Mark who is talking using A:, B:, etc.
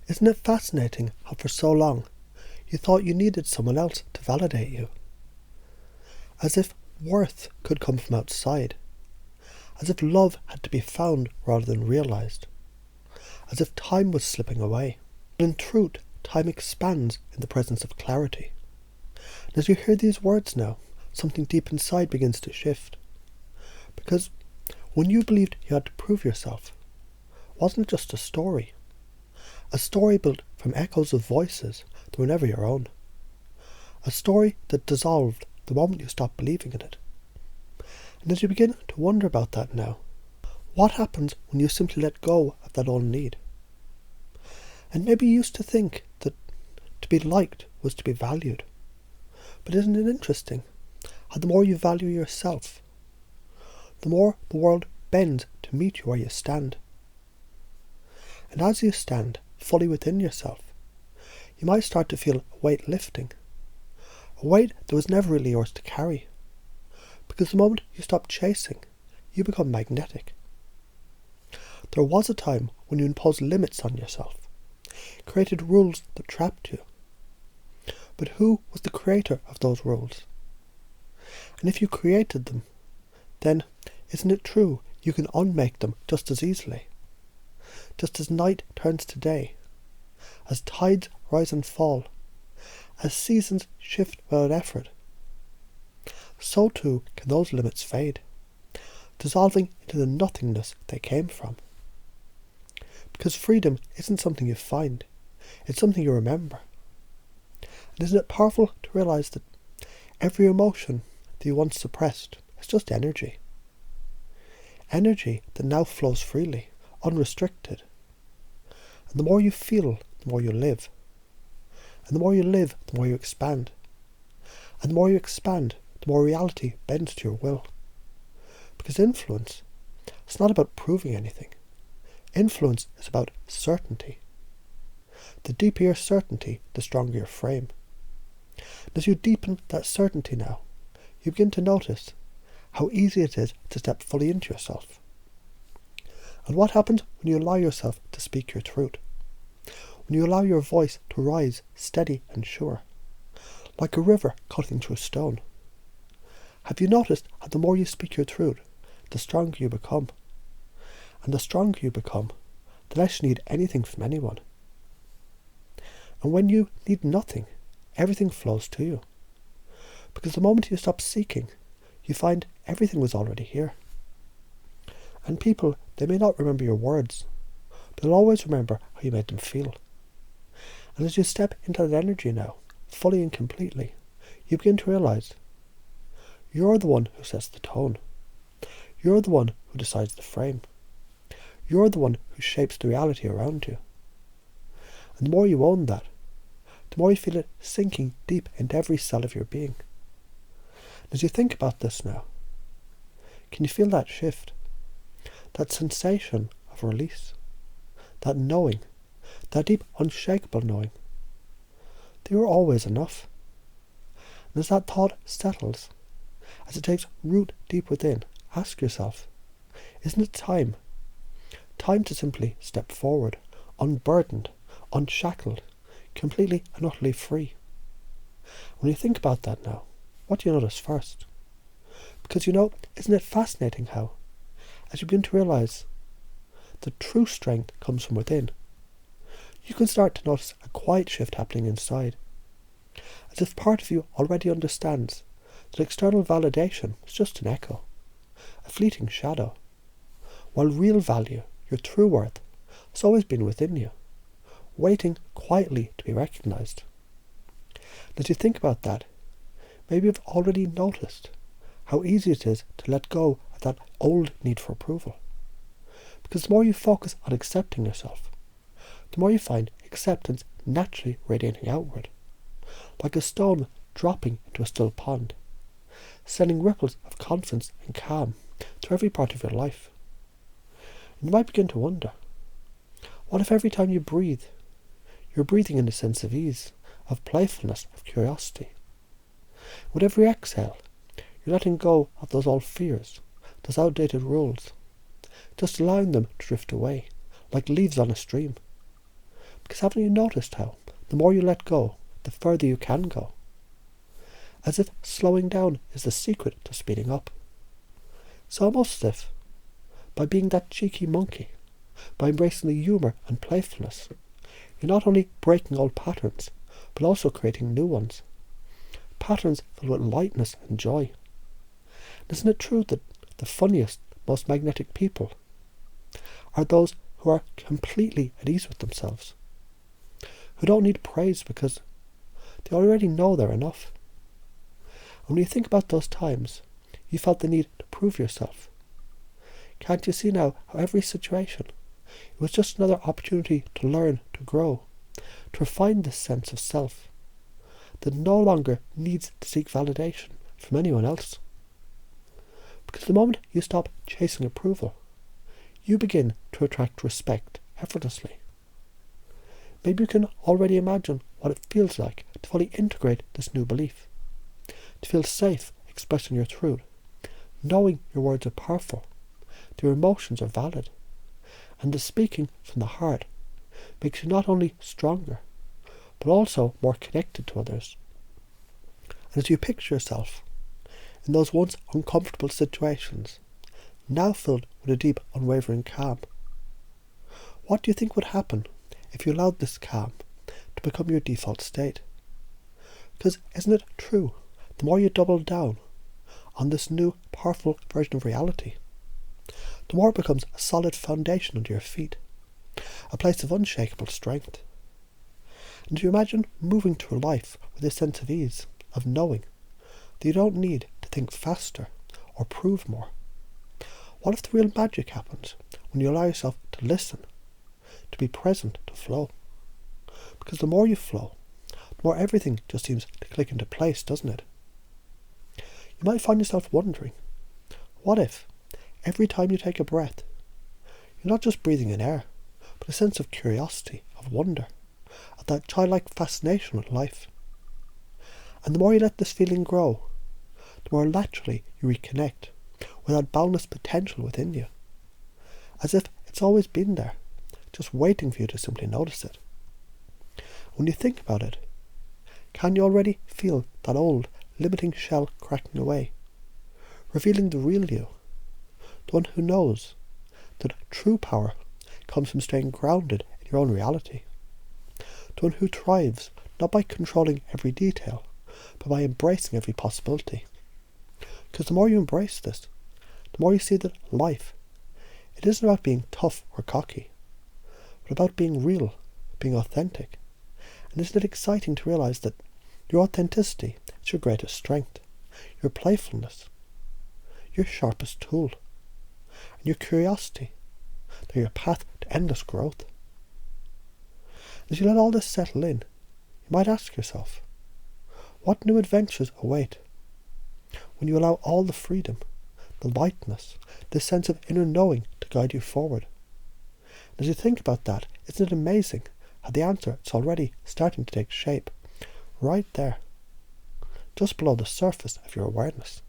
A: Isn't it fascinating how for so long you thought you needed someone else to validate you? As if worth could come from outside. As if love had to be found rather than realised. As if time was slipping away. But in truth, time expands in the presence of clarity. And as you hear these words now, something deep inside begins to shift. Because when you believed you had to prove yourself, wasn't it just a story? A story built from echoes of voices that were never your own. A story that dissolved the moment you stopped believing in it. And as you begin to wonder about that now, what happens when you simply let go of that old need? And maybe you used to think that to be liked was to be valued. But isn't it interesting how the more you value yourself, the more the world bends to meet you where you stand. And as you stand fully within yourself, you might start to feel a weight lifting. A weight that was never really yours to carry. Because the moment you stop chasing, you become magnetic. There was a time when you imposed limits on yourself, created rules that trapped you. But who was the creator of those rules? And if you created them, then isn't it true you can unmake them just as easily? Just as night turns to day, as tides rise and fall, as seasons shift without effort, so too can those limits fade, dissolving into the nothingness they came from. Because freedom isn't something you find, it's something you remember. And isn't it powerful to realise that every emotion that you once suppressed is just energy? Energy that now flows freely, unrestricted. And the more you feel, the more you live. And the more you live, the more you expand. And the more you expand, the more reality bends to your will. Because influence, it's not about proving anything. Influence is about certainty. The deeper your certainty, the stronger your frame. And as you deepen that certainty now, you begin to notice how easy it is to step fully into yourself. And what happens when you allow yourself to speak your truth? When you allow your voice to rise steady and sure, like a river cutting through stone. Have you noticed how the more you speak your truth, the stronger you become? And the stronger you become, the less you need anything from anyone. And when you need nothing, everything flows to you. Because the moment you stop seeking, you find everything was already here. And people, they may not remember your words, but they'll always remember how you made them feel. And as you step into that energy now, fully and completely, you begin to realise you're the one who sets the tone. You're the one who decides the frame. You're the one who shapes the reality around you. And the more you own that, the more you feel it sinking deep into every cell of your being. As you think about this now, can you feel that shift? That sensation of release? That knowing? That deep, unshakable knowing? That you're always enough? And as that thought settles, as it takes root deep within, ask yourself, isn't it time? Time to simply step forward, unburdened, unshackled, completely and utterly free. When you think about that now, what do you notice first? Because isn't it fascinating how, as you begin to realise that true strength comes from within, you can start to notice a quiet shift happening inside, as if part of you already understands that external validation is just an echo, a fleeting shadow, while real value, your true worth, has always been within you, waiting quietly to be recognised. And as you think about that, maybe you've already noticed how easy it is to let go of that old need for approval. Because the more you focus on accepting yourself, the more you find acceptance naturally radiating outward, like a stone dropping into a still pond, sending ripples of confidence and calm through every part of your life. And you might begin to wonder, what if every time you breathe, you're breathing in a sense of ease, of playfulness, of curiosity? With every exhale, you're letting go of those old fears, those outdated rules, just allowing them to drift away, like leaves on a stream. Because haven't you noticed how, the more you let go, the further you can go? As if slowing down is the secret to speeding up. It's almost as if, by being that cheeky monkey, by embracing the humour and playfulness, you're not only breaking old patterns, but also creating new ones. Patterns filled with lightness and joy. Isn't it true that the funniest, most magnetic people are those who are completely at ease with themselves, who don't need praise because they already know they're enough? And when you think about those times you felt the need to prove yourself, can't you see now how every situation, it was just another opportunity to learn, to grow, to refine this sense of self that no longer needs to seek validation from anyone else? Because the moment you stop chasing approval, you begin to attract respect effortlessly. Maybe you can already imagine what it feels like to fully integrate this new belief, to feel safe expressing your truth, knowing your words are powerful, that your emotions are valid, and the speaking from the heart makes you not only stronger, but also more connected to others. And as you picture yourself in those once uncomfortable situations, now filled with a deep, unwavering calm, what do you think would happen if you allowed this calm to become your default state? Because isn't it true, the more you double down on this new, powerful version of reality, the more it becomes a solid foundation under your feet, a place of unshakable strength. And you imagine moving through life with a sense of ease, of knowing that you don't need to think faster or prove more. What if the real magic happens when you allow yourself to listen, to be present, to flow? Because the more you flow, the more everything just seems to click into place, doesn't it? You might find yourself wondering, what if every time you take a breath, you're not just breathing in air, but a sense of curiosity, of wonder, of that childlike fascination with life? And the more you let this feeling grow, the more naturally you reconnect with that boundless potential within you, as if it's always been there, just waiting for you to simply notice it. When you think about it, can you already feel that old, limiting shell cracking away, revealing the real you, the one who knows that true power comes from staying grounded in your own reality, the one who thrives not by controlling every detail, but by embracing every possibility? Because the more you embrace this, the more you see that life, it isn't about being tough or cocky, but about being real, being authentic. And isn't it exciting to realise that your authenticity is your greatest strength, your playfulness, your sharpest tool, and your curiosity, they're your path to endless growth. As you let all this settle in, you might ask yourself, what new adventures await when you allow all the freedom, the lightness, this sense of inner knowing to guide you forward? And as you think about that, isn't it amazing how the answer is already starting to take shape, right there, just below the surface of your awareness?